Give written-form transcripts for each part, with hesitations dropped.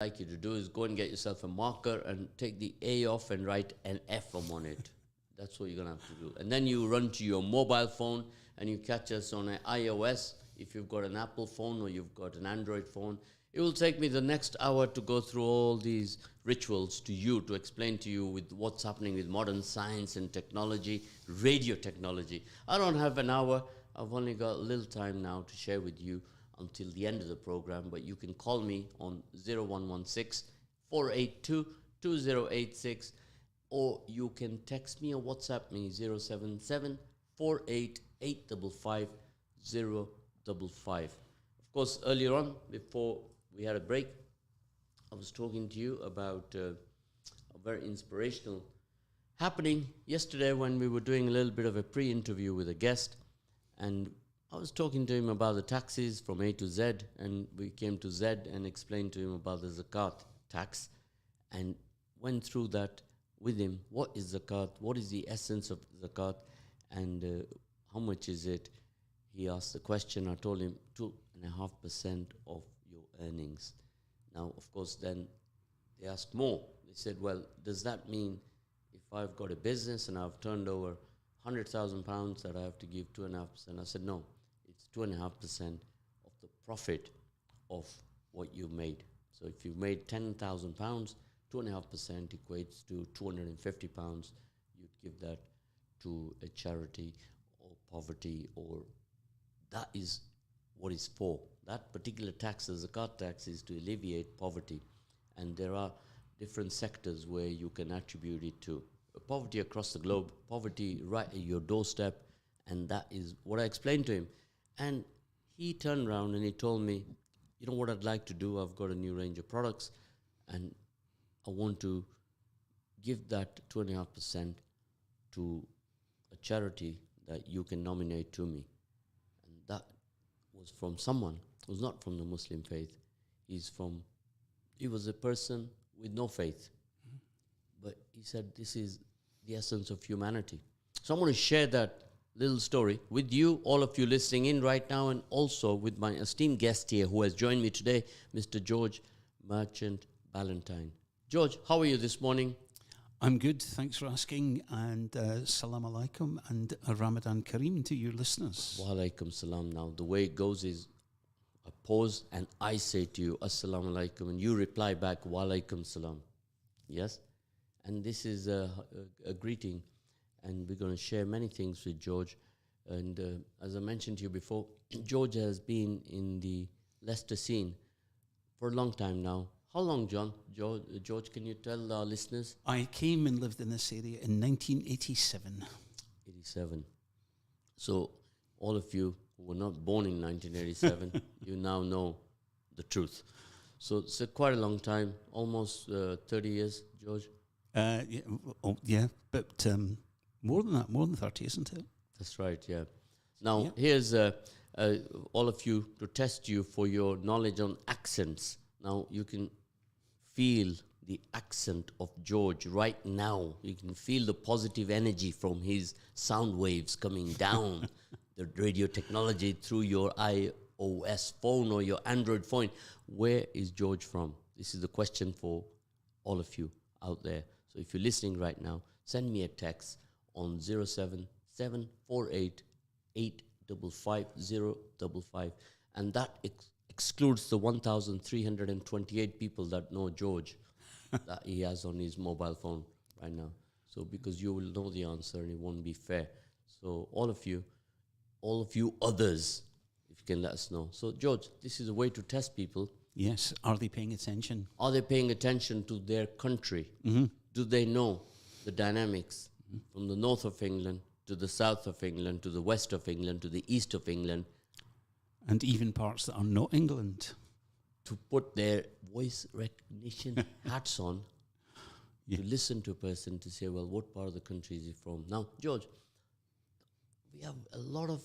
I'd like you to do is go and get yourself a marker and take the A off and write an F on it. That's what you're going to have to do. And then you run to your mobile phone and you catch us on an iOS. If you've got an Apple phone or you've got an Android phone, it will take me the next hour to go through all these rituals to you, to explain to you with what's happening with modern science and technology, radio technology. I don't have an hour. I've only got a little time now to share with you until the end of the program, but you can call me on 0116 482 2086, or you can text me or WhatsApp me 077 488 55055. Of course, earlier on, before we had a break, I was talking to you about a very inspirational happening yesterday when we were doing a little bit of a pre-interview with a guest, and I was talking to him about the taxes from A to Z, and we came to Z and explained to him about the Zakat tax and went through that with him. What is Zakat? What is the essence of Zakat? And how much is it? He asked the question. I told him 2.5% of your earnings. Now, of course, then they asked more. They said, well, does that mean if I've got a business and I've turned over £100,000 that I have to give 2.5%? I said, no. 2.5% of the profit of what you made. So if you made £10,000, 2.5% equates to £250. You'd give that to a charity or poverty, or that is what it's for. That particular tax, the Zakat tax, is to alleviate poverty. And there are different sectors where you can attribute it to. Poverty across the globe, poverty right at your doorstep, and that is what I explained to him. And he turned around and he told me, you know what I'd like to do? I've got a new range of products and I want to give that 2.5% to a charity that you can nominate to me. And that was from someone who's not from the Muslim faith. He was a person with no faith. But he said, this is the essence of humanity. So I'm going to share that little story with you, all of you listening in right now, and also with my esteemed guest here who has joined me today, Mr. George Merchant Ballentyne. George, how are you this morning? I'm good, thanks for asking, and salam alaikum and Ramadan Kareem to your listeners. Wa alaikum salam. Now, the way it goes is I pause and I say to you, assalamu alaikum, and you reply back, wa alaikum salam. Yes? And this is a greeting. And we're going to share many things with George. And as I mentioned to you before, George has been in the Leicester scene for a long time now. How long, John? George, can you tell our listeners? I came and lived in this area in 1987. 87. So all of you who were not born in 1987, you now know the truth. So it's quite a long time, almost 30 years, George. But more than that, more than 30, isn't it? That's right, yeah. Now, here's all of you to test you for your knowledge on accents. Now, you can feel the accent of George right now. You can feel the positive energy from his sound waves coming down the radio technology through your iOS phone or your Android phone. Where is George from? This is the question for all of you out there. So if you're listening right now, send me a text on 07748 855 and that excludes the 1,328 people that know George that he has on his mobile phone right now. So because you will know the answer and it won't be fair. So all of you others, if you can let us know. So George, this is a way to test people. Yes. Are they paying attention? Are they paying attention to their country? Mm-hmm. Do they know the dynamics from the north of England to the south of England, to the west of England, to the east of England? And even parts that are not England. To put their voice recognition hats on, to listen to a person to say, well, what part of the country is he from? Now, George, we have a lot of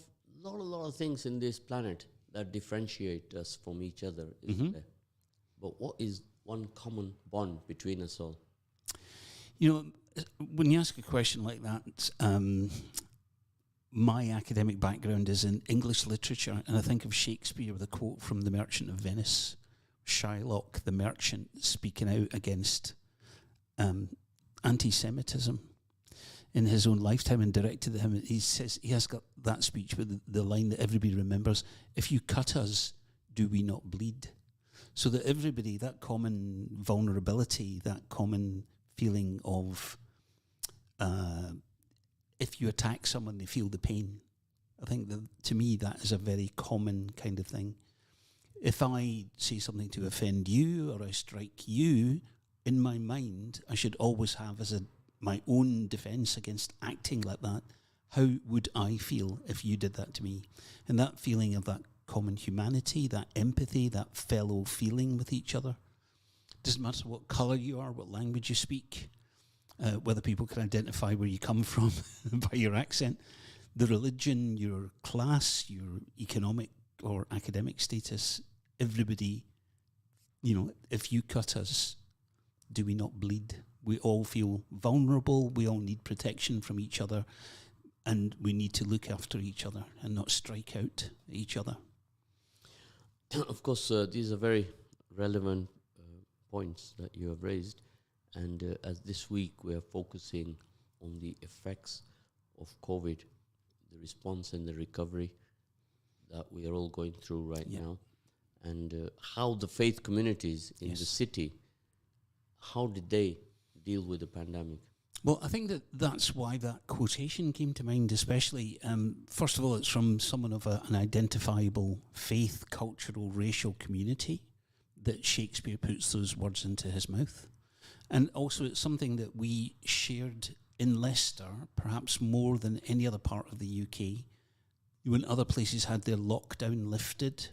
things in this planet that differentiate us from each other, isn't there? But what is one common bond between us all? You know, when you ask a question like that, my academic background is in English literature, and I think of Shakespeare with a quote from The Merchant of Venice, Shylock, the merchant, speaking out against anti-Semitism in his own lifetime and directed at him. He says he has got that speech with the line that everybody remembers: "If you cut us, do we not bleed?" So that everybody, that common vulnerability, that common feeling of if you attack someone, they feel the pain. I think that, to me, that is a very common kind of thing. If I say something to offend you or I strike you, in my mind, I should always have as my own defence against acting like that, how would I feel if you did that to me? And that feeling of that common humanity, that empathy, that fellow feeling with each other. Doesn't matter what colour you are, what language you speak, whether people can identify where you come from by your accent, the religion, your class, your economic or academic status, everybody, if you cut us, do we not bleed? We all feel vulnerable, we all need protection from each other, and we need to look after each other and not strike out at each other. Of course, these are very relevant points that you have raised, and as this week we are focusing on the effects of COVID, the response and the recovery that we are all going through right now, and how the faith communities in the city, how did they deal with the pandemic? Well, I think that's why that quotation came to mind, especially. First of all, it's from someone of an identifiable faith, cultural, racial community that Shakespeare puts those words into his mouth. And also it's something that we shared in Leicester, perhaps more than any other part of the UK, when other places had their lockdown lifted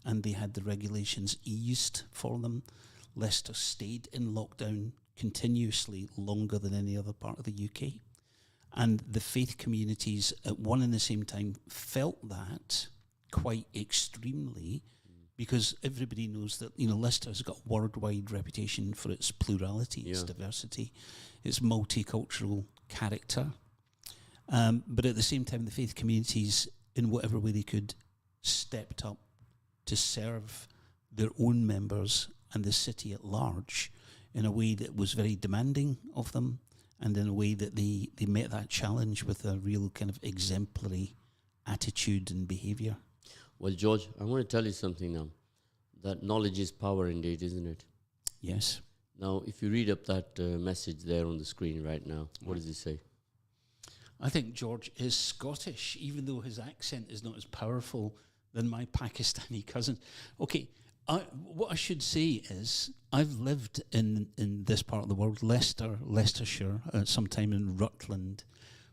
and they had the regulations eased for them. Leicester stayed in lockdown continuously longer than any other part of the UK. And the faith communities at one and the same time felt that quite extremely, because everybody knows that, Leicester has got a worldwide reputation for its plurality, its diversity, its multicultural character. But at the same time, the faith communities, in whatever way they could, stepped up to serve their own members and the city at large in a way that was very demanding of them, and in a way that they met that challenge with a real kind of exemplary attitude and behaviour. Well, George, I want to tell you something now. That knowledge is power indeed, isn't it? Yes. Now, if you read up that message there on the screen right now, what does it say? I think George is Scottish, even though his accent is not as powerful than my Pakistani cousin. Okay, what I should say is I've lived in this part of the world, Leicestershire, sometime in Rutland,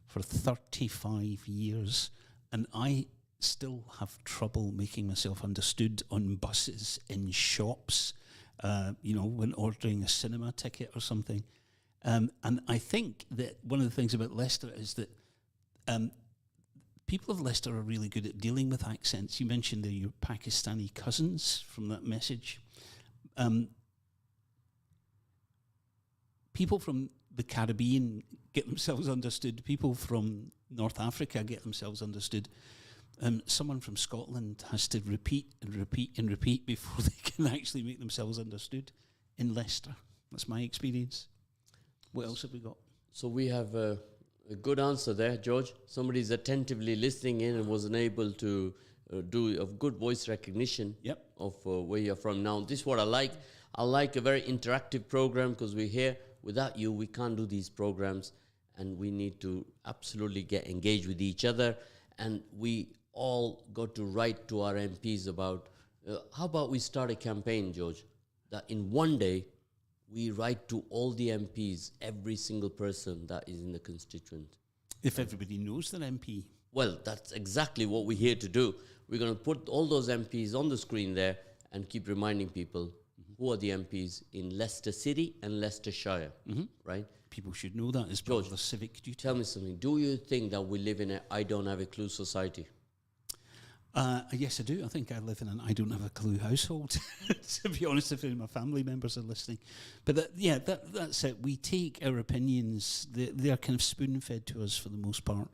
for 35 years, and I still have trouble making myself understood on buses, in shops, when ordering a cinema ticket or something. And I think that one of the things about Leicester is that people of Leicester are really good at dealing with accents. You mentioned they're your Pakistani cousins from that message. People from the Caribbean get themselves understood. People from North Africa get themselves understood. Someone from Scotland has to repeat and repeat and repeat before they can actually make themselves understood in Leicester. That's my experience. What else have we got? So we have a good answer there, George. Somebody's attentively listening in and wasn't able to do a good voice recognition of where you're from. Now, this is what I like. I like a very interactive program, because we're here. Without you, we can't do these programs, and we need to absolutely get engaged with each other. And we all got to write to our MPs about, how about we start a campaign, George, that in one day, we write to all the MPs, every single person that is in the constituent. If everybody knows their MP. Well, that's exactly what we're here to do. We're going to put all those MPs on the screen there and keep reminding people who are the MPs in Leicester City and Leicestershire, right? People should know that as part of their civic duty. Tell me something. Do you think that we live in a I don't have a clue society? Yes, I do. I think I live in an I don't have a clue household, to be honest, if any of my family members are listening. But that's it. We take our opinions, they are kind of spoon-fed to us for the most part.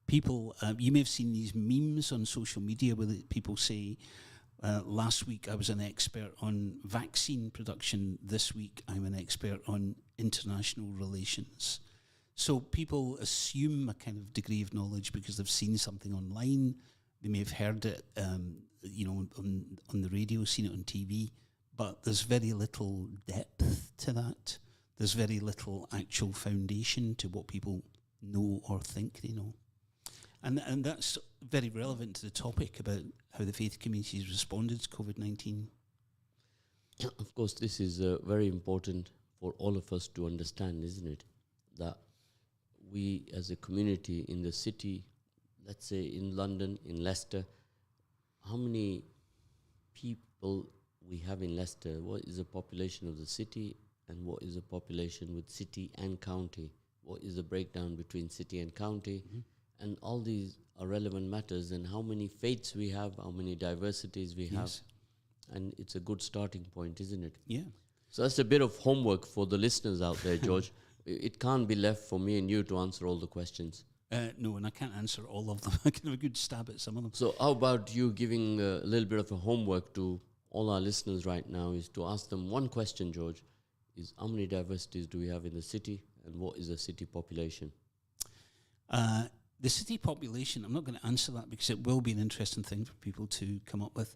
People, you may have seen these memes on social media where people say, Last week I was an expert on vaccine production. This week I'm an expert on international relations. So people assume a kind of degree of knowledge because they've seen something online. They may have heard it, on the radio, seen it on TV, but there's very little depth to that. There's very little actual foundation to what people know or think they know. And that's very relevant to the topic about how the faith communities responded to COVID-19. Of course, this is very important for all of us to understand, isn't it? That we as a community in the city, let's say in London, in Leicester, how many people we have in Leicester? What is the population of the city and what is the population with city and county? What is the breakdown between city and county? Mm-hmm. And all these are relevant matters, and how many faiths we have, how many diversities we have. And it's a good starting point, isn't it? Yeah. So that's a bit of homework for the listeners out there, George. It can't be left for me and you to answer all the questions. No, and I can't answer all of them. I can have a good stab at some of them. So how about you giving a little bit of a homework to all our listeners right now, is to ask them one question, George, is how many diversities do we have in the city and what is the city population? The city population, I'm not going to answer that because it will be an interesting thing for people to come up with.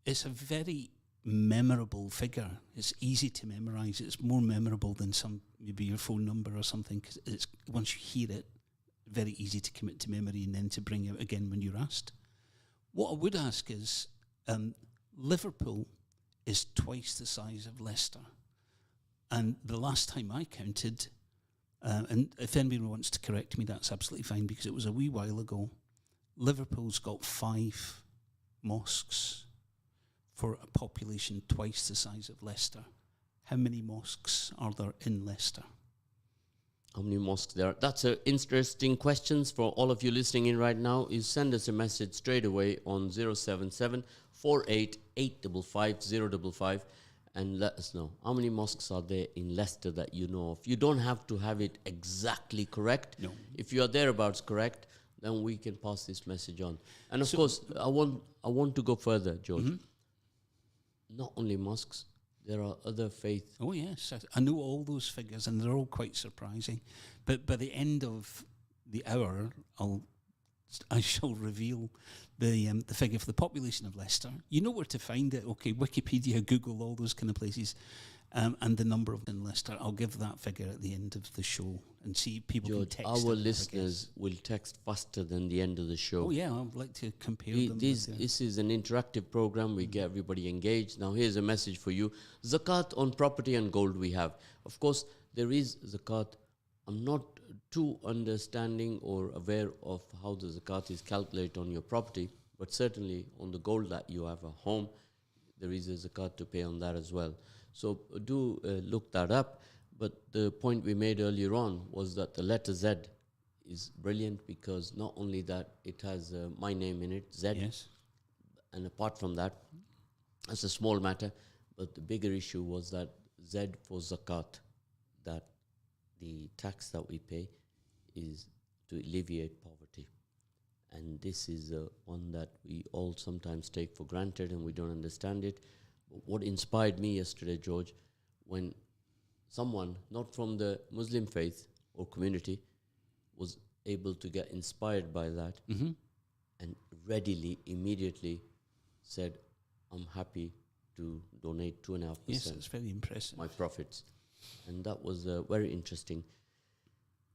It's a very memorable figure. It's easy to memorize. It's more memorable than maybe your phone number or something, because it's, once you hear it, very easy to commit to memory and then to bring out again when you're asked. What I would ask is, Liverpool is twice the size of Leicester. And the last time I counted, and if anybody wants to correct me, that's absolutely fine, because it was a wee while ago, Liverpool's got 5 mosques for a population twice the size of Leicester. How many mosques are there in Leicester? How many mosques there are? That's an interesting question for all of you listening in right now. Is send us a message straight away on 077 48 855 055 and let us know how many mosques are there in Leicester that you know of. You don't have to have it exactly correct. No. If you are thereabouts correct, then we can pass this message on. And of course, I want to go further, George. Mm-hmm. Not only mosques, there are other faiths. Oh yes, I know all those figures, and they're all quite surprising. But by the end of the hour, I shall reveal the figure for the population of Leicester. You know where to find it. Okay, Wikipedia, Google, all those kind of places, and the number of in Leicester. I'll give that figure at the end of the show and see if people George, can text. Our listeners will text faster than the end of the show. Oh yeah, I'd like to compare them. This is an interactive program. We get everybody engaged. Now here's a message for you. Zakat on property and gold we have. Of course, there is zakat. I'm not too understanding or aware of how the zakat is calculated on your property, but certainly on the gold that you have at home, there is a zakat to pay on that as well. So do look that up. But the point we made earlier on was that the letter Z is brilliant, because not only that, it has my name in it, Zed. Yes. And apart from that, that's a small matter. But the bigger issue was that Z for zakat, that the tax that we pay is to alleviate poverty. And this is one that we all sometimes take for granted and we don't understand it. But what inspired me yesterday, George, when someone not from the Muslim faith or community was able to get inspired by that, mm-hmm. and readily, immediately said, I'm happy to donate 2.5%. Yes, it's very impressive. My profits. And that was very interesting.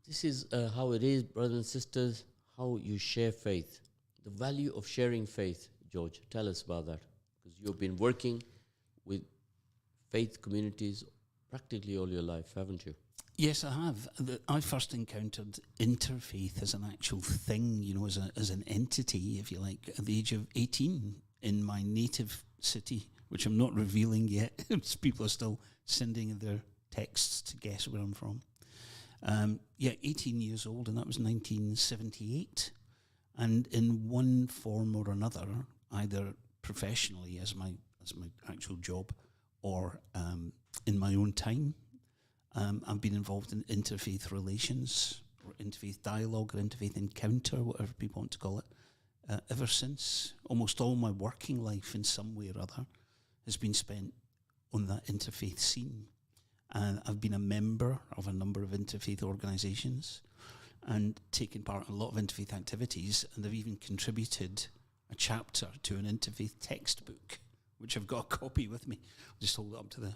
This is how it is, brothers and sisters, how you share faith. The value of sharing faith, George, tell us about that. Because you've been working with faith communities practically all your life, haven't you? Yes, I have. I first encountered interfaith as an actual thing, as an entity, if you like, at the age of 18 in my native city, which I'm not revealing yet. People are still sending their texts to guess where I'm from. 18 years old, and that was 1978. And in one form or another, either professionally as my actual job, or in my own time, I've been involved in interfaith relations, or interfaith dialogue, or interfaith encounter, whatever people want to call it, ever since. Almost all my working life in some way or other has been spent on that interfaith scene. And I've been a member of a number of interfaith organisations and taken part in a lot of interfaith activities, and I've even contributed a chapter to an interfaith textbook, which I've got a copy with me. I'll just hold it up to the...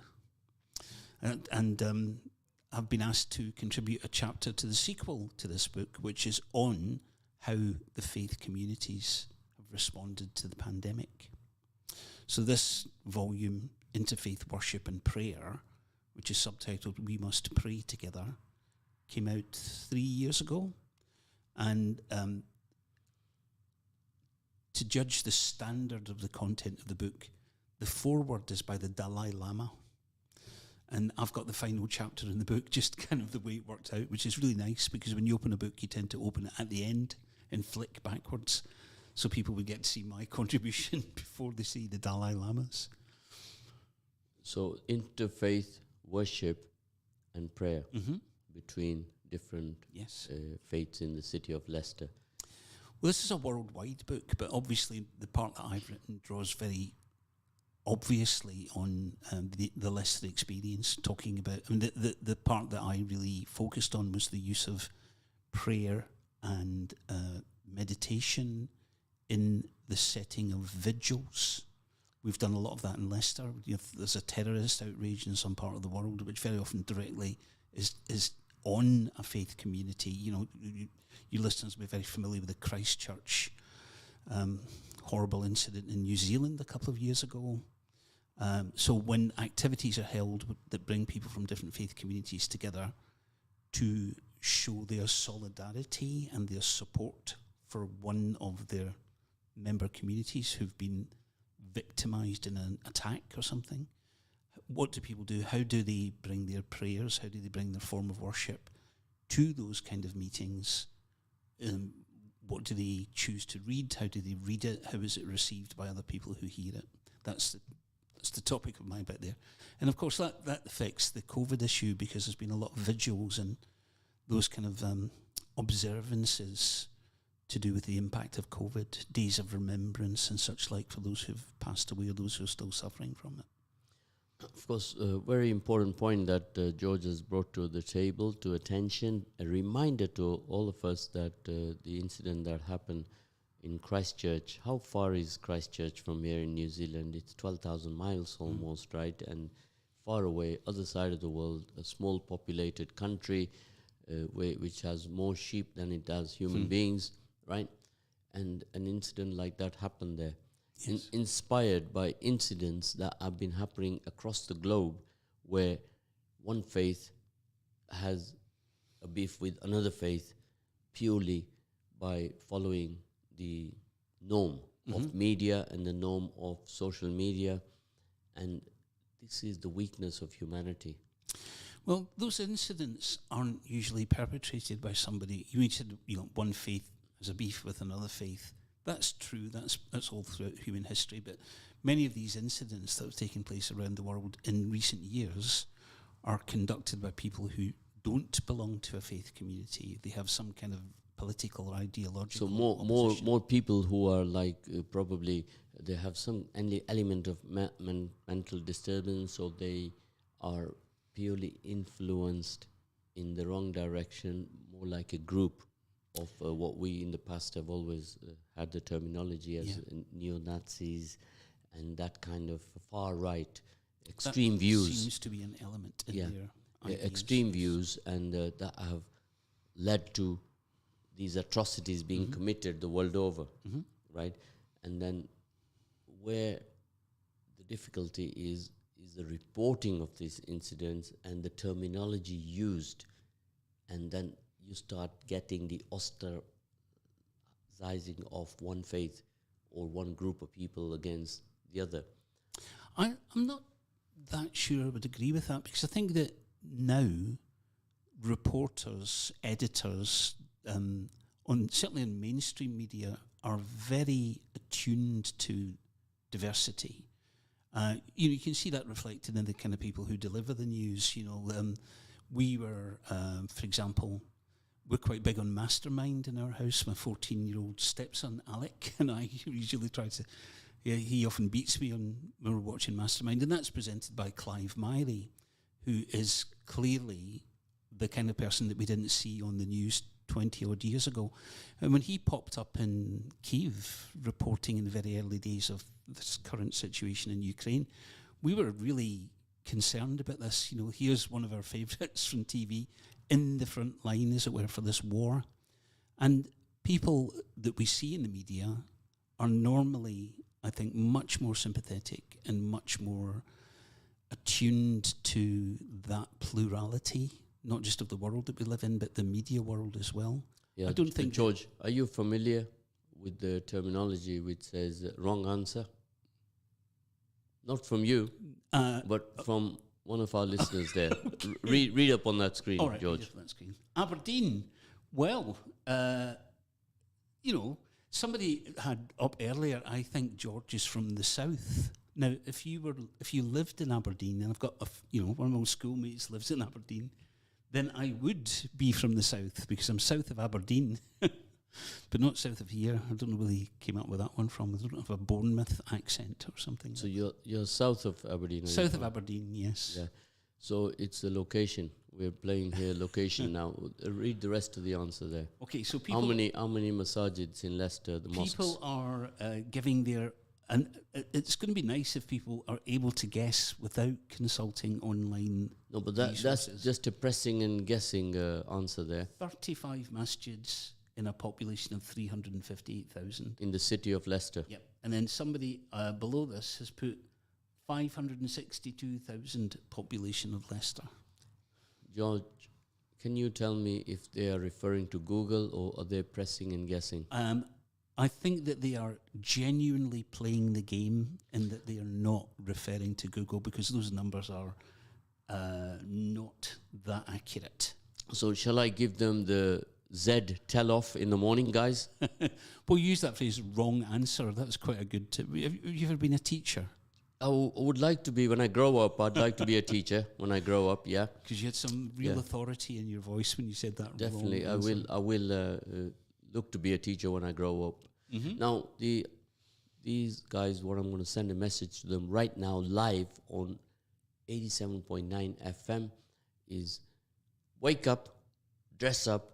I've been asked to contribute a chapter to the sequel to this book, which is on how the faith communities have responded to the pandemic. So this volume, Interfaith Worship and Prayer, which is subtitled We Must Pray Together, came out 3 years ago. And to judge the standard of the content of the book, the foreword is by the Dalai Lama. And I've got the final chapter in the book, just kind of the way it worked out, which is really nice, because when you open a book, you tend to open it at the end and flick backwards, so people would get to see my contribution before they see the Dalai Lama's. So interfaith worship and prayer between different faiths in the city of Leicester. Well, this is a worldwide book, but obviously the part that I've written draws very obviously on the Leicester experience, talking about... I mean, the part that I really focused on was the use of prayer and meditation in the setting of vigils. We've done a lot of that in Leicester. There's a terrorist outrage in some part of the world, which very often directly is on a faith community. You know, you listeners will be very familiar with the Christchurch horrible incident in New Zealand a couple of years ago. So when activities are held that bring people from different faith communities together to show their solidarity and their support for one of their member communities who've been victimised in an attack or something, what do people do? How do they bring their prayers? How do they bring their form of worship to those kind of meetings? What do they choose to read? How do they read it? How is it received by other people who hear it? That's the topic of my bit there. And of course that affects the COVID issue, because there's been a lot of vigils and those kind of observances to do with the impact of COVID, days of remembrance and such like for those who've passed away or those who are still suffering from it. Of course, a very important point that George has brought to the table, to attention, a reminder to all of us that the incident that happened in Christchurch, how far is Christchurch from here in New Zealand? It's 12,000 miles almost, right? And far away, other side of the world, a small populated country which has more sheep than it does human beings, right? And an incident like that happened there. Yes. Inspired by incidents that have been happening across the globe, where one faith has a beef with another faith purely by following the norm of media and the norm of social media. And this is the weakness of humanity. Well, those incidents aren't usually perpetrated by somebody. You said, one faith has a beef with another faith. That's true. That's all throughout human history. But many of these incidents that have taken place around the world in recent years are conducted by people who don't belong to a faith community. They have some kind of political or ideological. So more people who are like probably they have some element of mental disturbance, or they are purely influenced in the wrong direction, more like a group of what we in the past have always had the terminology as Neonazis and that kind of far right extreme that views. Seems to be an element in their ideas. Extreme views, and that have led to these atrocities being committed the world over, right? And then where the difficulty is the reporting of these incidents and the terminology used, and then you start getting the ostracizing of one faith or one group of people against the other. I'm not that sure I would agree with that, because I think that now reporters, editors, certainly in mainstream media, are very attuned to diversity. You can see that reflected in the kind of people who deliver the news. We were, for example, we're quite big on mastermind in our house. My 14-year-old stepson, Alec, and I usually try to... Yeah, he often beats me when we're watching Mastermind, and that's presented by Clive Myrie, who is clearly the kind of person that we didn't see on the news 20-odd years ago. And when he popped up in Kyiv, reporting in the very early days of this current situation in Ukraine, we were really concerned about this. You know, here's one of our favourites from TV in the front line, as it were, for this war. And people that we see in the media are normally, I think, much more sympathetic and much more attuned to that plurality, not just of the world that we live in, but the media world as well. Yeah, I don't think... George, are you familiar with the terminology which says wrong answer? Not from you, but from one of our listeners there. Okay. Read up on that screen, George. Read up on that screen. Aberdeen. Well, you know, somebody had up earlier, I think George is from the south. Now, if you lived in Aberdeen, and I've got one of my schoolmates lives in Aberdeen, then I would be from the south, because I'm south of Aberdeen, but not south of here. I don't know where he came up with that one from. I don't have a Bournemouth accent or something. So you're south of Aberdeen. South of Aberdeen, yes. Yeah. So it's the location. We're playing here location now. Read the rest of the answer there. Okay, so people... How many masajids in Leicester, the mosques? People are giving their... And it's going to be nice if people are able to guess without consulting online. No, but that's just a pressing and guessing answer there. 35 masjids in a population of 358,000. In the city of Leicester. Yep. And then somebody below this has put 562,000 population of Leicester. George, can you tell me if they are referring to Google or are they pressing and guessing? I think that they are genuinely playing the game and that they are not referring to Google, because those numbers are not that accurate. So shall I give them the Zed Tell Off in the morning, guys? Well, use that phrase, wrong answer. That's quite a good tip. Have you ever been a teacher? I would like to be when I grow up. I'd like to be a teacher when I grow up, yeah. Because you had some real authority in your voice when you said that. Definitely, wrong I will look to be a teacher when I grow up. Mm-hmm. Now, these guys, what I'm going to send a message to them right now, live on 87.9 FM, is wake up, dress up,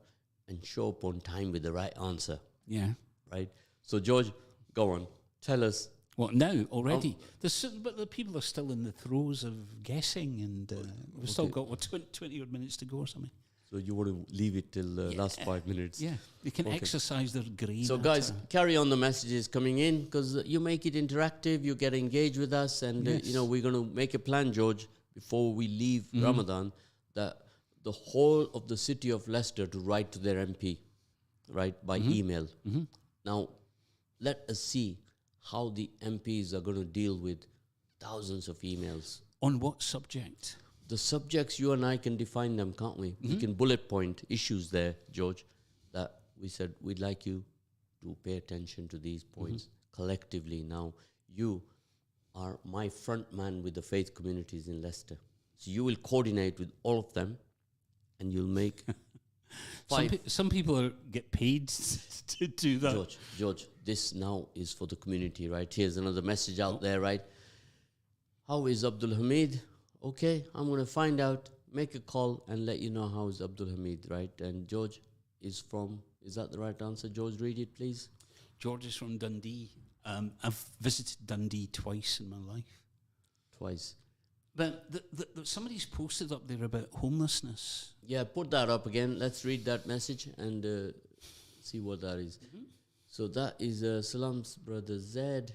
and show up on time with the right answer. Yeah. Right? So, George, go on. Tell us. What, now, already? But the people are still in the throes of guessing, and we've still got, 20-odd minutes to go or something. So you want to leave it till the last 5 minutes? Yeah, they can exercise their grade. So guys, carry on the messages coming in, because you make it interactive, you get engaged with us, and we're going to make a plan, George, before we leave Ramadan, that the whole of the city of Leicester to write to their MP, right, by email. Mm-hmm. Now, let us see how the MPs are going to deal with thousands of emails. On what subject? The subjects, you and I can define them, can't we? Mm-hmm. We can bullet point issues there, George, that we said we'd like you to pay attention to these points collectively. Now, you are my front man with the faith communities in Leicester. So you will coordinate with all of them, and you'll make... Some people get paid to do that. George, this now is for the community, right? Here's another message out there, right? How is Abdul Hamid? Okay, I'm going to find out, make a call, and let you know how is Abdul Hamid, right? And George is that the right answer? George, read it, please. George is from Dundee. I've visited Dundee twice in my life. Twice. But somebody's posted up there about homelessness. Yeah, put that up again. Let's read that message and see what that is. Mm-hmm. So that is Salam's brother Zed.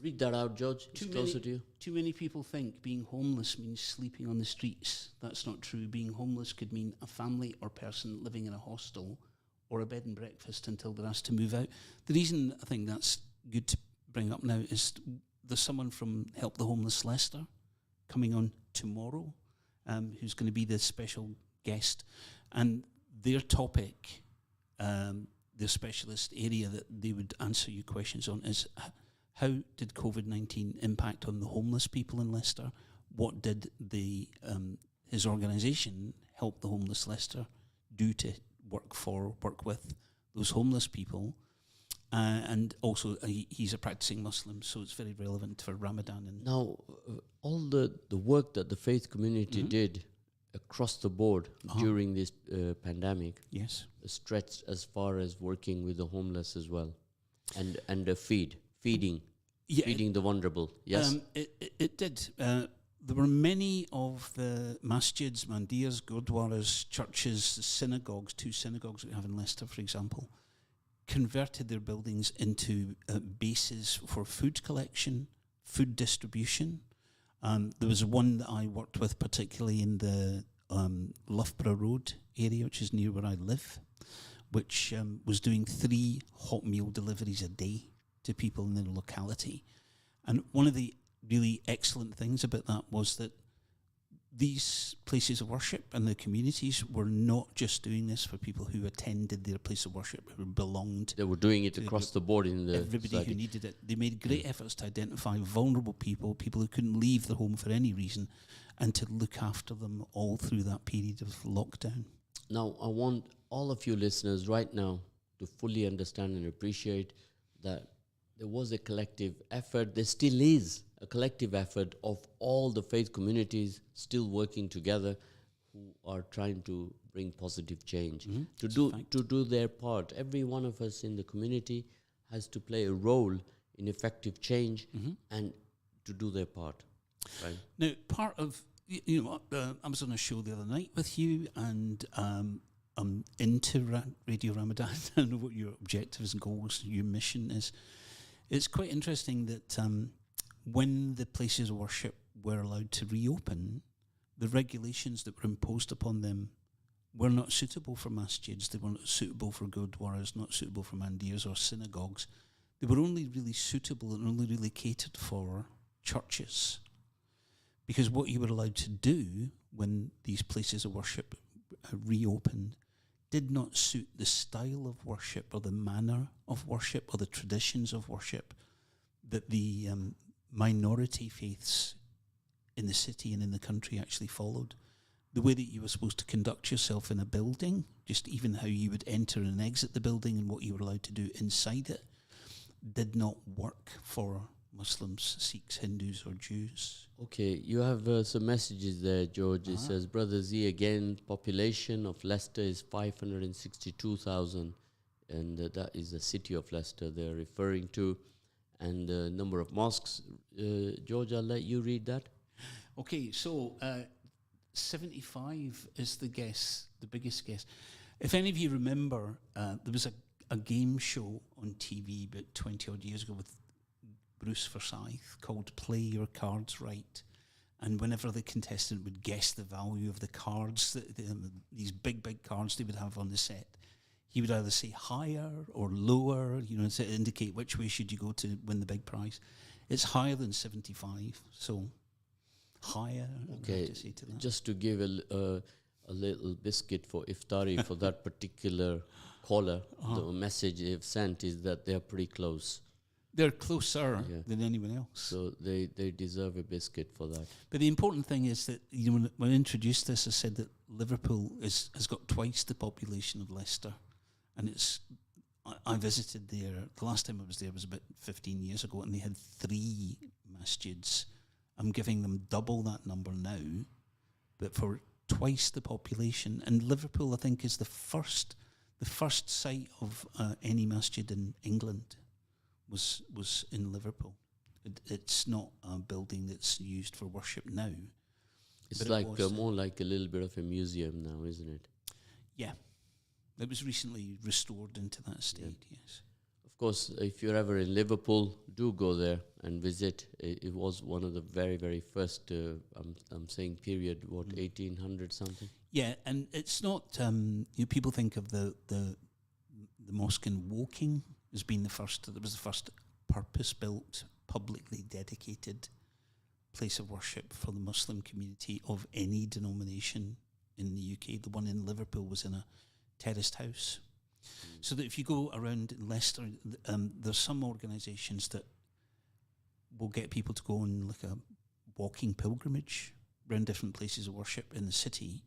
Read that out, George. It's closer to you. Too many people think being homeless means sleeping on the streets. That's not true. Being homeless could mean a family or person living in a hostel or a bed and breakfast until they're asked to move out. The reason I think that's good to bring up now is there's someone from Help the Homeless Leicester coming on tomorrow, who's going to be the special guest. And their topic, their specialist area that they would answer you questions on is... How did COVID-19 impact on the homeless people in Leicester? What did his organisation, Help the Homeless Leicester, do to work with those homeless people. And also, he's a practicing Muslim, so it's very relevant for Ramadan. And now, all the work that the faith community did across the board during this pandemic, yes, stretched as far as working with the homeless as well, and feeding the vulnerable. Yes, it did. There were many of the masjids, mandirs, gurdwaras, churches, synagogues, 2 synagogues that we have in Leicester, for example, converted their buildings into bases for food collection, food distribution. There was one that I worked with particularly in the Loughborough Road area, which is near where I live, which was doing 3 hot meal deliveries a day to people in the locality. And one of the really excellent things about that was that these places of worship and the communities were not just doing this for people who attended their place of worship, who belonged. They were doing it across the board in the everybody society. who needed it. They made great efforts to identify vulnerable people who couldn't leave their home for any reason, and to look after them all through that period of lockdown. Now, I want all of you listeners right now to fully understand and appreciate that there was a collective effort. There still is a collective effort of all the faith communities still working together, who are trying to bring positive change, to do their part. Every one of us in the community has to play a role in effective change and to do their part. Right. Now, part of I was on a show the other night with you, and I'm into Radio Ramadan. I know what your objectives and goals, your mission is. It's quite interesting that when the places of worship were allowed to reopen, the regulations that were imposed upon them were not suitable for masjids. They were not suitable for gurdwaras, not suitable for mandirs or synagogues. They were only really suitable and only really catered for churches. Because what you were allowed to do when these places of worship reopened did not suit the style of worship or the manner of worship or the traditions of worship that the minority faiths in the city and in the country actually followed. The way that you were supposed to conduct yourself in a building, just even how you would enter and exit the building and what you were allowed to do inside it, did not work for Muslims, Sikhs, Hindus or Jews. Okay, you have some messages there, George. It says, Brother Z, again, population of Leicester is 562,000, and that is the city of Leicester they're referring to, and the number of mosques. George, I'll let you read that. Okay, so 75 is the guess, the biggest guess. If any of you remember, there was a game show on TV about 20 odd years ago with Bruce Forsyth called Play Your Cards Right. And whenever the contestant would guess the value of the cards, these big cards they would have on the set, he would either say higher or lower, to indicate which way should you go to win the big prize. It's higher than 75, so higher. Okay, to say to that. Just to give a little biscuit for iftari for that particular caller, the message they've sent is that they're pretty close. They're closer than anyone else. So they deserve a biscuit for that. But the important thing is that when I introduced this, I said that Liverpool has got twice the population of Leicester. And I visited there, the last time I was there was about 15 years ago, and they had 3 masjids. I'm giving them double that number now, but for twice the population. And Liverpool, I think, is the first site of any masjid in England was in Liverpool. It's not a building that's used for worship now. It's like more like a little bit of a museum now, isn't it? Yeah. It was recently restored into that state, yes. Of course, if you're ever in Liverpool, do go there and visit. It was one of the very, very first, I'm saying period, 1800 something? Yeah, and it's not, people think of the mosque in Woking as being it was the first purpose-built, publicly dedicated place of worship for the Muslim community of any denomination in the UK. The one in Liverpool was in a terraced house. So that if you go around in Leicester, there's some organisations that will get people to go on like a walking pilgrimage around different places of worship in the city,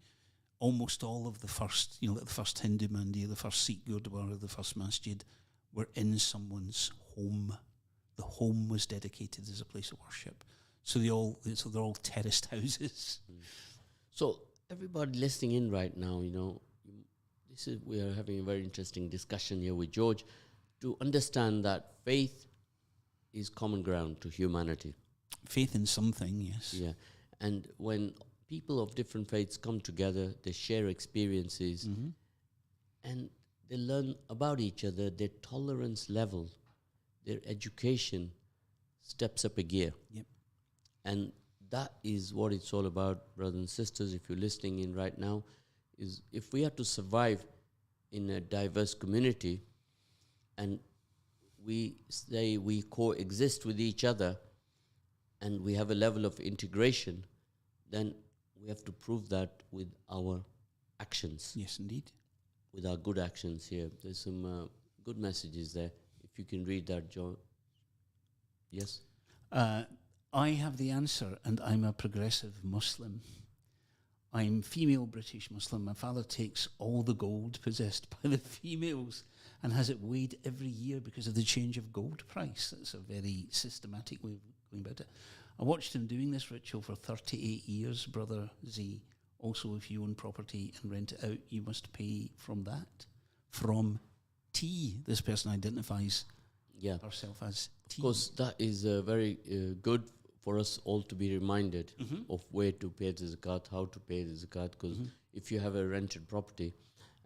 almost all of the first, like the first Hindu mandir, the first Sikh Gurdwara, the first masjid, were in someone's home. The home was dedicated as a place of worship. So they're all terraced houses. So everybody listening in right now, we are having a very interesting discussion here with George to understand that faith is common ground to humanity. Faith in something, yes. Yeah. And when people of different faiths come together, they share experiences, and they learn about each other, their tolerance level, their education steps up a gear. Yep. And that is what it's all about, brothers and sisters. If you're listening in right now, is if we are to survive in a diverse community and we say we coexist with each other and we have a level of integration, then we have to prove that with our actions. Yes, indeed. With our good actions here. There's some good messages there. If you can read that, John. Yes? I have the answer, and I'm a progressive Muslim. I'm female British Muslim. My father takes all the gold possessed by the females and has it weighed every year because of the change of gold price. That's a very systematic way of going about it. I watched him doing this ritual for 38 years, Brother Z. Also, if you own property and rent it out, you must pay from that. From T. This person identifies herself as T. Of course, that is very good for us all to be reminded of where to pay the zakat, how to pay the zakat, because if you have a rented property,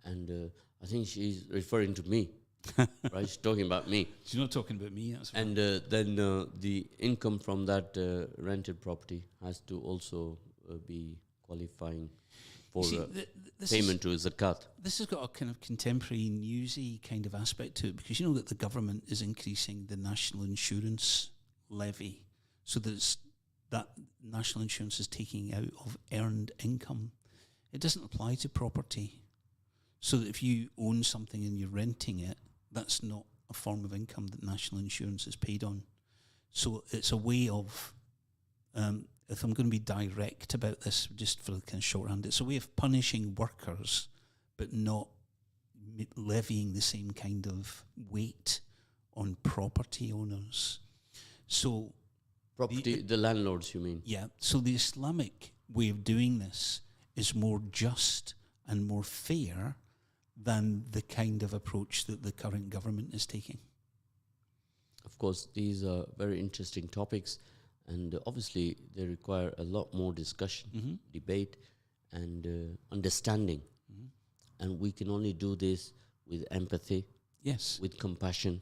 and I think she's referring to me, right? She's talking about me. She's not talking about me. That's and then the income from that rented property has to also be qualifying for payment to zakat. This has got a kind of contemporary newsy kind of aspect to it, because you know that the government is increasing the national insurance levy, so that national insurance is taking out of earned income. It doesn't apply to property. So that if you own something and you're renting it, that's not a form of income that national insurance is paid on. So it's a way of, if I'm going to be direct about this, just for the kind of shorthand, it's a way of punishing workers, but not levying the same kind of weight on property owners. So the landlords, you mean? Yeah. So the Islamic way of doing this is more just and more fair than the kind of approach that the current government is taking. Of course, these are very interesting topics, and obviously they require a lot more discussion, debate, and understanding. And we can only do this with empathy, with compassion,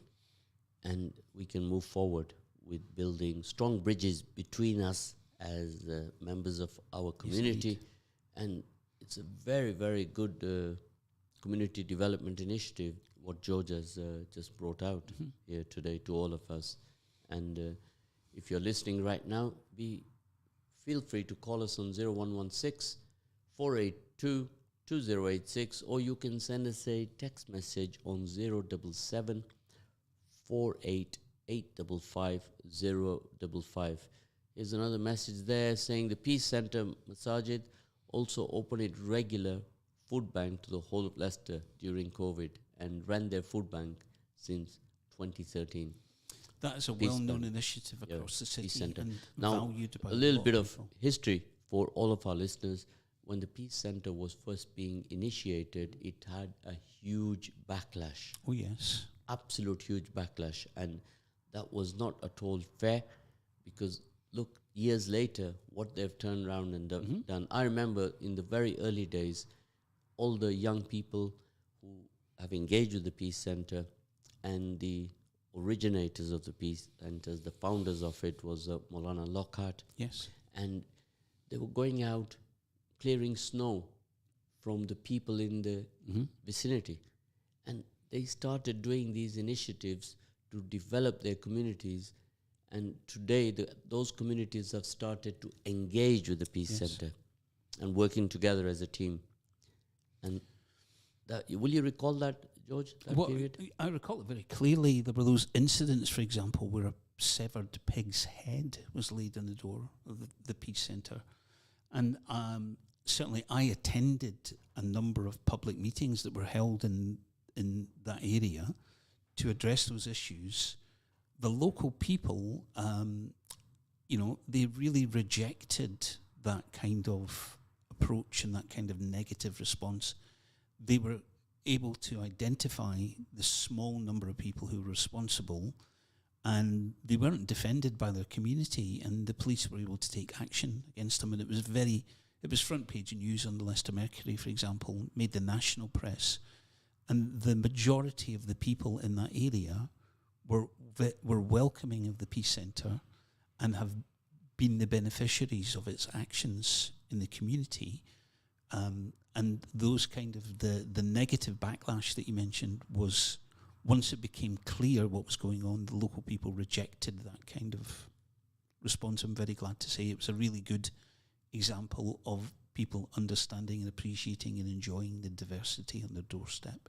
and we can move forward with building strong bridges between us as members of our community. And it's a very, very good community development initiative, what George has just brought out here today to all of us. And if you're listening right now, feel free to call us on 0116 482 2086, or you can send us a text message on 077 48 855 055. Here's another message there saying the Peace Centre Masajid also opened its regular food bank to the whole of Leicester during COVID and ran their food bank since 2013. That is a well-known initiative across the city and now, valued by a little bit of people. History for all of our listeners. When the Peace Centre was first being initiated, it had a huge backlash. Oh, yes. Absolute huge backlash. And that was not at all fair, because look, years later, what they've turned around and done. I remember in the very early days, all the young people who have engaged with the Peace Centre and the originators of the Peace Centres, the founders of it was Maulana Lockhart. Yes. And they were going out clearing snow from the people in the vicinity. And they started doing these initiatives to develop their communities. And today, those communities have started to engage with the Peace Centre and working together as a team. And will you recall that, George, that period? I recall it very clearly. There were those incidents, for example, where a severed pig's head was laid on the door of the Peace Centre. And certainly I attended a number of public meetings that were held in that area to address those issues. The local people, they really rejected that kind of approach and that kind of negative response. They were able to identify the small number of people who were responsible, and they weren't defended by their community, and the police were able to take action against them. And it was front page news on the Leicester Mercury, for example, made the national press. And the majority of the people in that area were welcoming of the Peace Centre and have been the beneficiaries of its actions in the community. And those kind of the negative backlash that you mentioned was, once it became clear what was going on, the local people rejected that kind of response. I'm very glad to say it was a really good example of people understanding and appreciating and enjoying the diversity on their doorstep.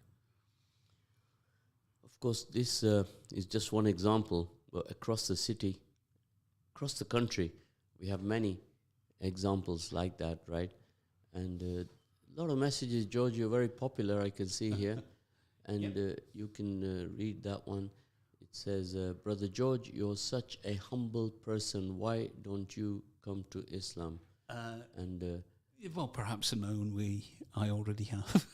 Of course, this is just one example. But across the city, across the country, we have many examples like that, right? And a lot of messages. George, you're very popular, I can see here. And you can read that one. It says, Brother George, you're such a humble person. Why don't you come to Islam? Well, perhaps in my own way, I already have.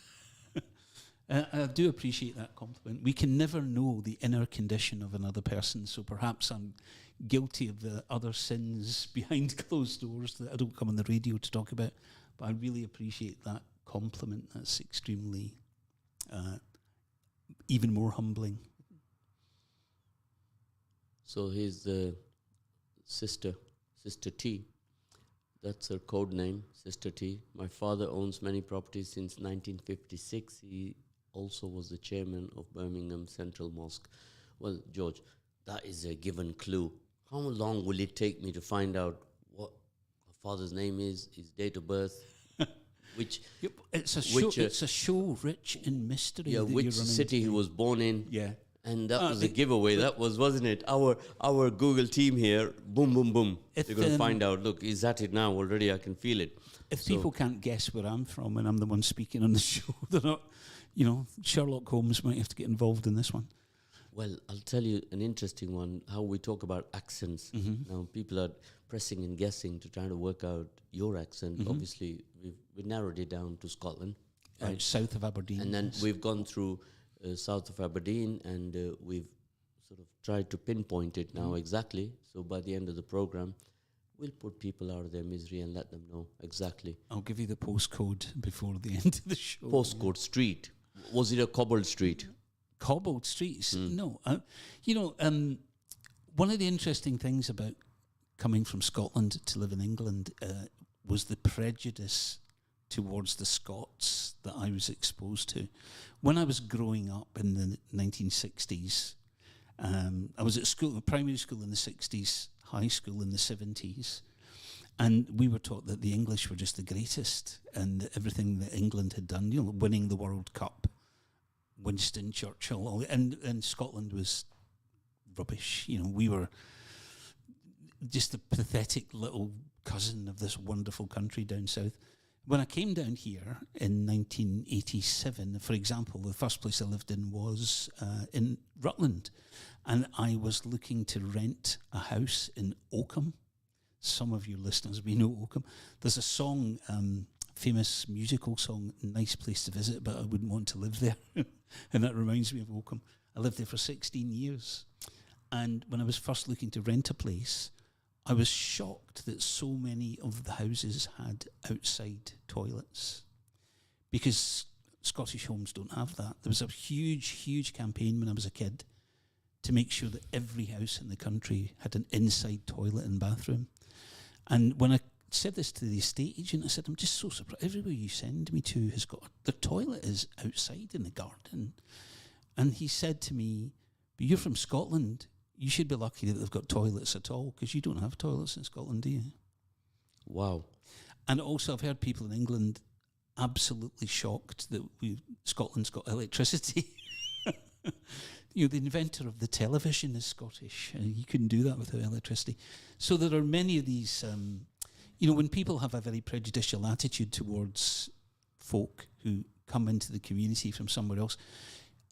I do appreciate that compliment. We can never know the inner condition of another person, so perhaps I'm guilty of the other sins behind closed doors that I don't come on the radio to talk about. But I really appreciate that compliment. That's extremely, even more humbling. So here's the Sister T. That's her code name, Sister T. My father owns many properties since 1956. He also was the chairman of Birmingham Central Mosque. Well, George, that is a given clue. How long will it take me to find out what my father's name is, his date of birth, which... Yep, it's a show rich in mystery. Yeah, which city he was born in. Yeah. And that was a giveaway. That was, wasn't it? Our Google team here, boom, boom, boom. They're going to find out, look, he's at it now already. I can feel it. If people can't guess where I'm from and I'm the one speaking on the show, they're not, Sherlock Holmes might have to get involved in this one. Well, I'll tell you an interesting one, how we talk about accents. Mm-hmm. Now, people are pressing and guessing to try to work out your accent. Mm-hmm. Obviously, we've narrowed it down to Scotland. Right? South of Aberdeen. And then we've gone through south of Aberdeen, and we've sort of tried to pinpoint it now exactly. So by the end of the program, we'll put people out of their misery and let them know exactly. I'll give you the postcode before the end of the show. Postcode, street. Was it a cobbled street? Cobbled streets? No. One of the interesting things about coming from Scotland to live in England was the prejudice towards the Scots that I was exposed to. When I was growing up in the 1960s, I was at school, primary school in the 60s, high school in the 70s, and we were taught that the English were just the greatest, and everything that England had done, winning the World Cup, Winston Churchill, and Scotland was rubbish. We were just the pathetic little cousin of this wonderful country down south. When I came down here in 1987, for example, the first place I lived in was in Rutland, and I was looking to rent a house in Oakham. Some of you listeners may know Oakham. There's a song, famous musical song, Nice Place to Visit, but I wouldn't want to live there. And that reminds me of Oakham. I lived there for 16 years. And when I was first looking to rent a place, I was shocked that so many of the houses had outside toilets, because Scottish homes don't have that. There was a huge, huge campaign when I was a kid to make sure that every house in the country had an inside toilet and bathroom. And when I said this to the estate agent, I said, I'm just so surprised. Everywhere you send me to has got, the toilet is outside in the garden. And he said to me, but you're from Scotland. You should be lucky that they've got toilets at all, because you don't have toilets in Scotland, do you? Wow. And also I've heard people in England absolutely shocked that Scotland's got electricity. The inventor of the television is Scottish. You couldn't do that without electricity. So there are many of these, You know, when people have a very prejudicial attitude towards folk who come into the community from somewhere else,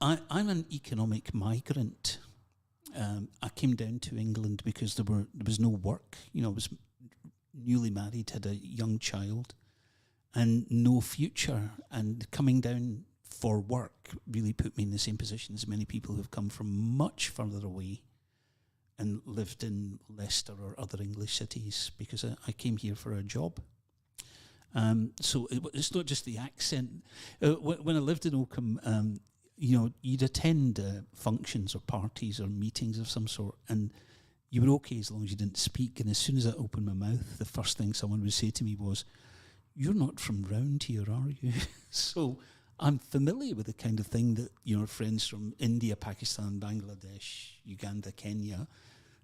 I'm an economic migrant. I came down to England because there was no work. You know, I was newly married, had a young child, and no future. And coming down for work really put me in the same position as many people who've come from much further away and lived in Leicester or other English cities, because I came here for a job. So it's not just the accent. When I lived in Oakham, you know, you'd attend functions or parties or meetings of some sort, and you were okay as long as you didn't speak. And as soon as I opened my mouth, the first thing someone would say to me was, "You're not from round here, are you?" So I'm familiar with the kind of thing that, you know, friends from India, Pakistan, Bangladesh, Uganda, Kenya.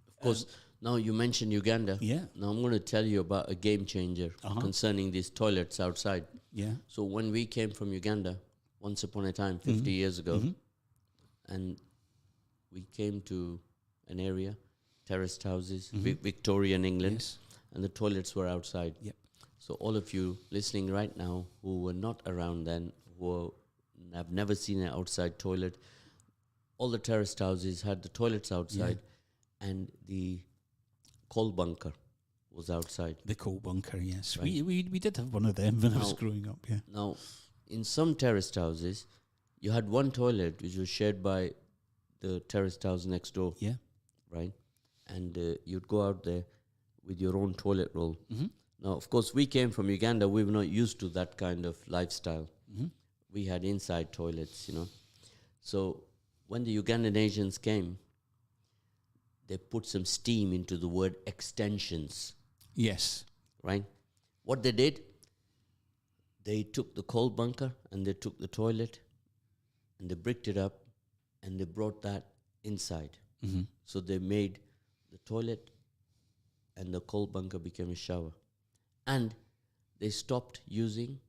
Of course, now you mentioned Uganda. Yeah. Now I'm going to tell you about a game changer concerning these toilets outside. Yeah. So when we came from Uganda, once upon a time, 50 years ago, and we came to an area, terraced houses, Victorian England, Yes. and the toilets were outside. Yep. So all of you listening right now who were not around then, who have never seen an outside toilet, all the terraced houses had the toilets outside, and the coal bunker was outside. The coal bunker, yes. Right. We did have one of them when I was growing up, yeah. Now, in some terraced houses, you had one toilet which was shared by the terraced house next door, Yeah. right? And you'd go out there with your own toilet roll. Now, of course, we came from Uganda. We were not used to that kind of lifestyle. We had inside toilets, you know. So when the Ugandan Asians came, they put some steam into the word extensions, Yes. right? What they did, they took the coal bunker and they took the toilet and they bricked it up and they brought that inside. So they made the toilet and the coal bunker became a shower. And they stopped using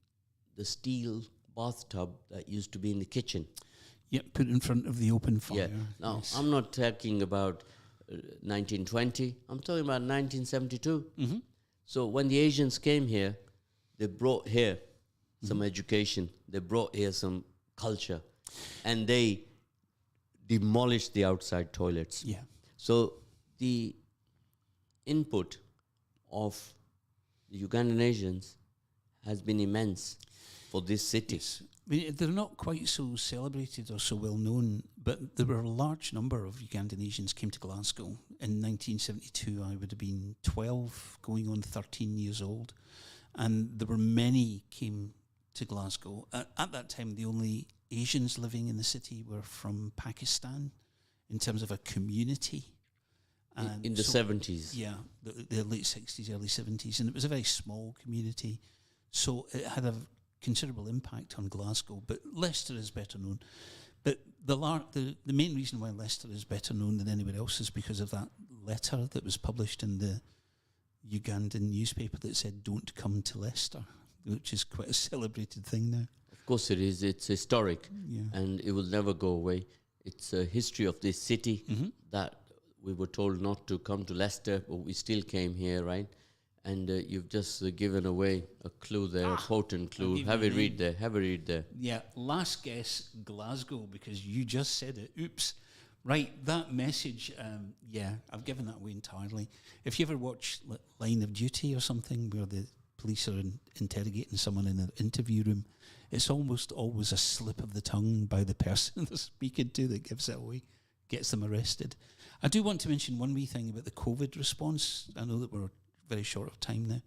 the steel bathtub that used to be in the kitchen. Yep, put in front of the open fire. Yeah. Now, yes. I'm not talking about 1920. I'm talking about 1972. So when the Asians came here, they brought here some education. They brought here some culture. And they demolished the outside toilets. Yeah. So the input of the Ugandan Asians has been immense for this city. Yes. I mean, they're not quite so celebrated or so well known, but there were a large number of Ugandan Asians came to Glasgow. In 1972, I would have been 12, going on 13 years old. And there were many came to Glasgow. At that time, the only Asians living in the city were from Pakistan in terms of a community. And in the 70s. Yeah, the late 60s, early 70s. And it was a very small community. So it had a considerable impact on Glasgow. But Leicester is better known. But the main reason why Leicester is better known than anywhere else is because of that letter that was published in the Ugandan newspaper that said, "Don't come to Leicester," which is quite a celebrated thing now. Of course it is. It's historic. Yeah. And it will never go away. It's a history of this city that we were told not to come to Leicester, but we still came here, right? And you've just given away a clue there, a potent clue. Have a read there. Have a read there. Yeah, last guess, Glasgow, because you just said it. Oops. Right, that message, I've given that away entirely. If you ever watch Line of Duty or something where the police are interrogating someone in an interview room, it's almost always a slip of the tongue by the person they're speaking to that gives it away, gets them arrested. I do want to mention one wee thing about the COVID response. I know that we're very short of time now.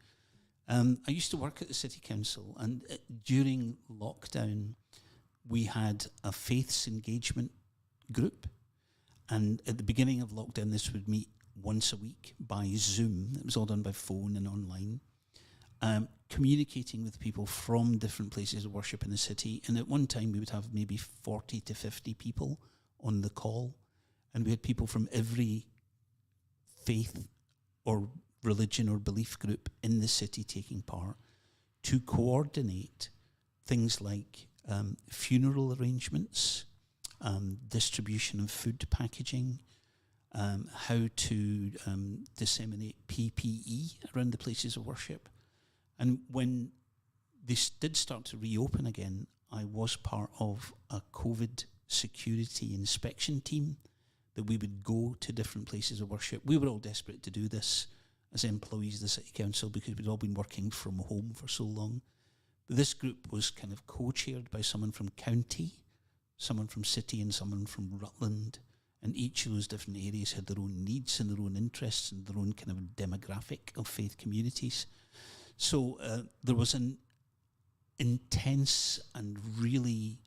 I used to work at the City Council, and during lockdown, we had a faiths engagement group. And at the beginning of lockdown, this would meet once a week by Zoom. It was all done by phone and online, communicating with people from different places of worship in the city. And at one time, we would have maybe 40 to 50 people on the call. And we had people from every faith or religion or belief group in the city taking part to coordinate things like funeral arrangements, distribution of food packaging, how to disseminate PPE around the places of worship. And when this did start to reopen again, I was part of a COVID security inspection team that we would go to different places of worship. We were all desperate to do this as employees of the City Council because we'd all been working from home for so long. But this group was kind of co-chaired by someone from county, someone from city and someone from Rutland. And each of those different areas had their own needs and their own interests and their own kind of demographic of faith communities. So there was an intense and really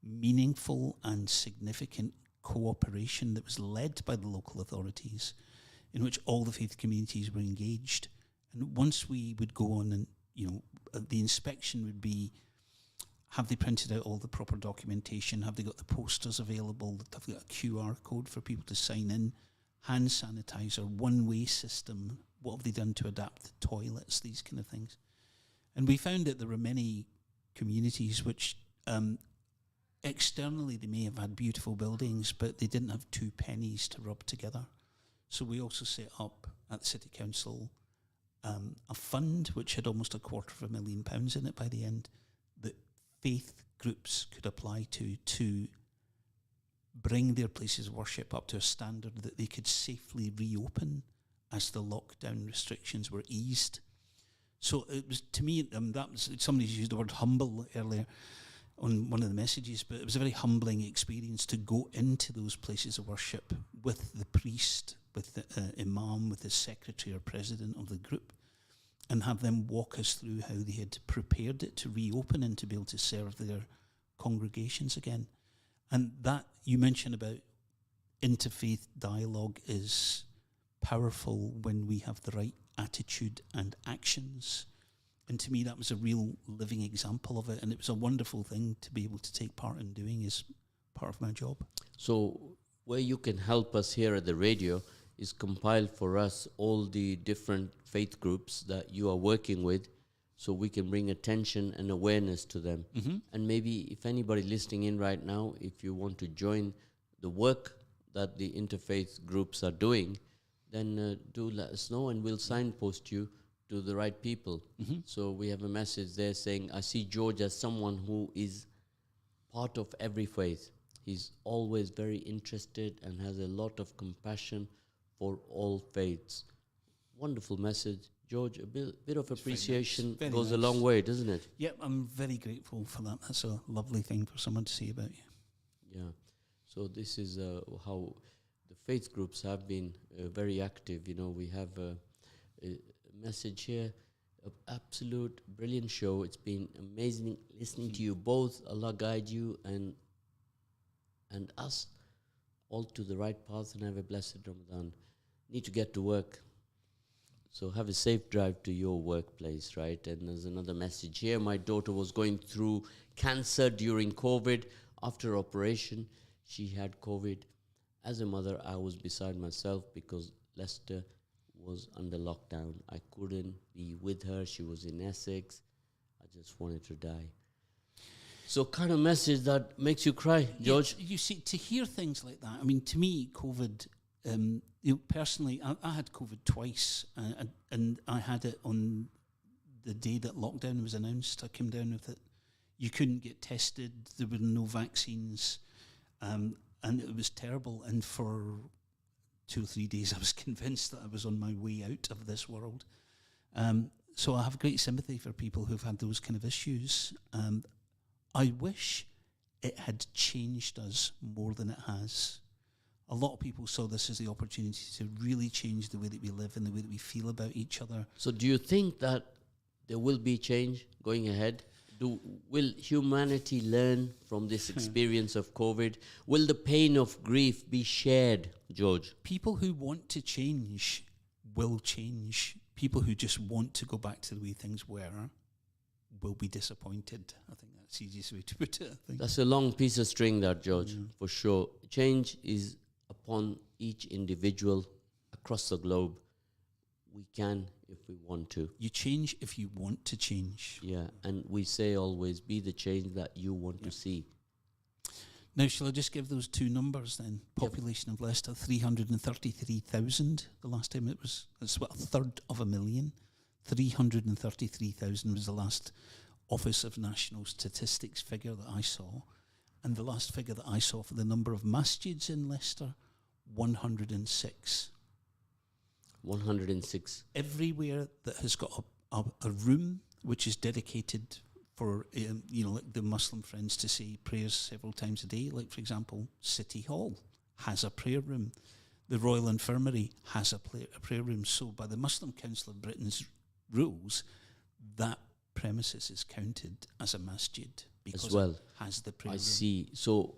meaningful and significant cooperation that was led by the local authorities, in which all the faith communities were engaged. And once we would go on and, the inspection would be, have they printed out all the proper documentation? Have they got the posters available? Have they got a QR code for people to sign in? Hand sanitizer, one-way system. What have they done to adapt the toilets? These kind of things. And we found that there were many communities which externally they may have had beautiful buildings, but they didn't have two pennies to rub together. So we also set up at the City Council a fund which had almost £250,000 in it by the end, that faith groups could apply to bring their places of worship up to a standard that they could safely reopen as the lockdown restrictions were eased. So it was, to me, that was, somebody used the word humble earlier on one of the messages, but it was a very humbling experience to go into those places of worship with the priest, with the imam, with the secretary or president of the group, and have them walk us through how they had prepared it to reopen and to be able to serve their congregations again. And that you mentioned about interfaith dialogue is powerful when we have the right attitude and actions. And to me, that was a real living example of it. And it was a wonderful thing to be able to take part in doing as part of my job. So where you can help us here at the radio is compile for us all the different faith groups that you are working with, so we can bring attention and awareness to them. Mm-hmm. And maybe if anybody listening in right now, if you want to join the work that the interfaith groups are doing, then do let us know and we'll signpost you to the right people. Mm-hmm. So we have a message there saying, I see George as someone who is part of every faith. He's always very interested and has a lot of compassion for all faiths. Wonderful message. George, a bit of appreciation goes a long way, doesn't it? Yep, I'm very grateful for that. That's a lovely thing for someone to say about you. Yeah. So this is how the faith groups have been very active. We have a message here. Absolute brilliant show. It's been amazing listening to you both. Allah guide you and us all to the right path, and have a blessed Ramadan. Need to get to work, so have a safe drive to your workplace, right? And there's another message here. My daughter was going through cancer during COVID. After operation, she had COVID. As a mother, I was beside myself because Leicester was under lockdown. I couldn't be with her. She was in Essex. I just wanted to die. So kind of message that makes you cry, George. Yeah, you see, to hear things like that, I mean, to me, COVID, personally, I had COVID twice, and I had it on the day that lockdown was announced. I came down with it. You couldn't get tested. There were no vaccines, and it was terrible. And for 2 or 3 days, I was convinced that I was on my way out of this world. So I have great sympathy for people who've had those kind of issues. I wish it had changed us more than it has. A lot of people saw this as the opportunity to really change the way that we live and the way that we feel about each other. So do you think that there will be change going ahead? Will humanity learn from this experience of COVID? Will the pain of grief be shared, George? People who want to change will change. People who just want to go back to the way things were will be disappointed. I think that's the easiest way to put it. I think. That's a long piece of string, that, George, for sure. Change is upon each individual across the globe. We can if we want to. You change if you want to change. Yeah, and we say always, be the change that you want to see. Now, shall I just give those two numbers then? Population of Leicester, 333,000. The last time it was, it's about 1/3 of a million. 333,000 was the last Office of National Statistics figure that I saw. And the last figure that I saw for the number of masjids in Leicester, 106. 106. Everywhere that has got a room which is dedicated for, like the Muslim friends to say prayers several times a day, like, for example, City Hall has a prayer room. The Royal Infirmary has a prayer room. So by the Muslim Council of Britain's rules, that premises is counted as a masjid because as well. It has the prayer I room. see. So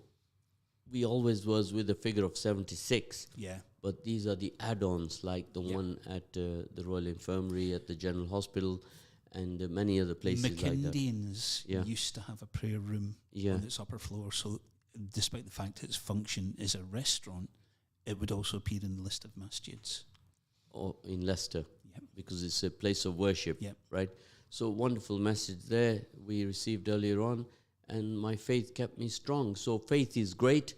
we always was with a figure of 76. Yeah. But these are the add-ons, like the one at the Royal Infirmary, at the General Hospital, and many other places like that. Mackindians used to have a prayer room on its upper floor. So despite the fact its function is a restaurant, it would also appear in the list of masjids. Or in Leicester, Yep. because it's a place of worship, Yep. right? So wonderful message there we received earlier on, and my faith kept me strong. So faith is great,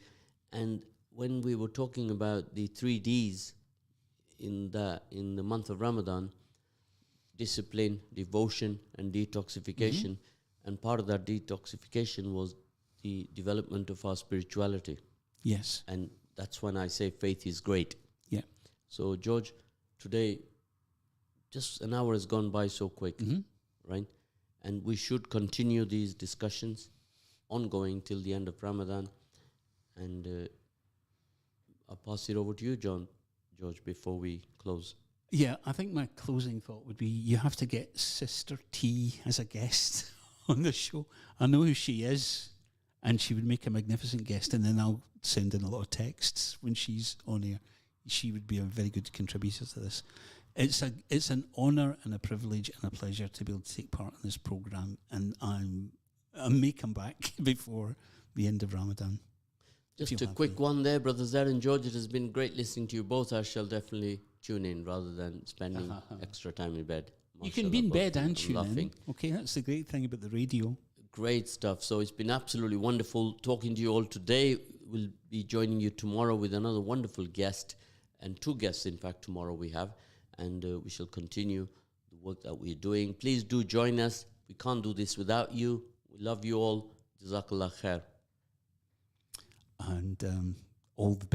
and when we were talking about the 3 Ds in the month of Ramadan, discipline, devotion, and detoxification, and part of that detoxification was the development of our spirituality. Yes. And that's when I say faith is great. Yeah. So, George, today, just an hour has gone by so quick, right? And we should continue these discussions ongoing till the end of Ramadan. And I'll pass it over to you, George, before we close. Yeah, I think my closing thought would be you have to get Sister T as a guest on the show. I know who she is, and she would make a magnificent guest, and then I'll send in a lot of texts when she's on air. She would be a very good contributor to this. It's an honour and a privilege and a pleasure to be able to take part in this programme, and I may come back before the end of Ramadan. Just a quick one there, Brother Zed and George. It has been great listening to you both. I shall definitely tune in rather than spending extra time in bed. You can be in bed and tune in. Okay, that's the great thing about the radio. Great stuff. So it's been absolutely wonderful talking to you all today. We'll be joining you tomorrow with another wonderful guest, and 2 guests, in fact, tomorrow we have. And we shall continue the work that we're doing. Please do join us. We can't do this without you. We love you all. Jazakallah khair. And all the best.